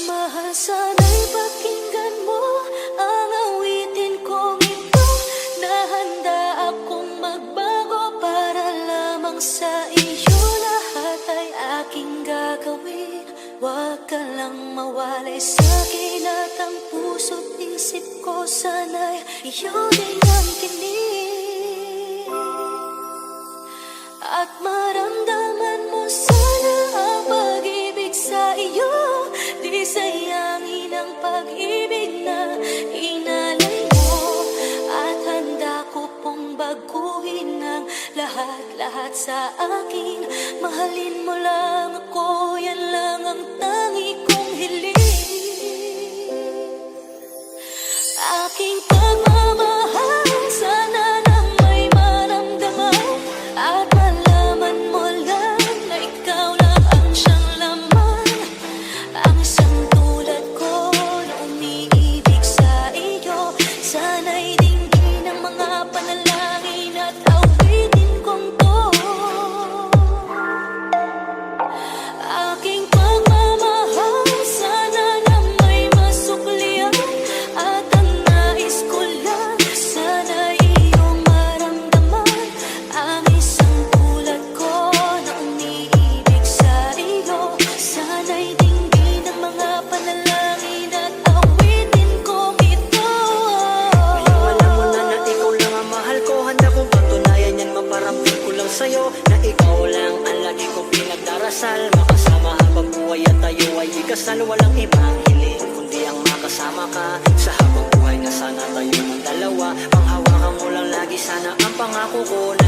Mahal, sana'y pakinggan mo ang awitin kong ito, na handa akong magbago para lamang sa iyo. Lahat ay aking gagawin, huwag ka lang mawalay sa'kin. At ang puso't isip ko sana'y iyo din ang kinig, at maramdaman mo sana ang pag-ibig sa iyo. Di sayangin ang pag-ibig na inalay mo, at handa ko pong baguhin ang lahat-lahat sa akin. Mahalin mo lang ako, yan lang ang tangi kong hiling. Aking pagmamahal, sana nang may maramdaman, at malaman mo lang na ikaw lang ang siyang laman. Ang isang tulad ko na umiibig sa iyo, sana'y dinggin ang mga panalangin at awitin kong to. Aking pagmamahal, sana nang may masuklian, at ang nais ko lang sana'y iyong maramdaman. Ang isang tulad ko na umiibig sa iyo, sana'y dinggin ang mga panalangin at awitin kong ito. Ngayon alam mo na na ikaw lang ang mahal ko. Handa kong patunayan yan, maparamdam ko lang sa'yo na ikaw lang ang lagi kong pinagdarasal. Makasama habang buhay at tayo ay ikasal. Walang ibang hiling kundi ang makasama ka sa habang buhay, na sana tayo ng dalawa. Panghawakan mo lang lagi sana ang pangako ko, na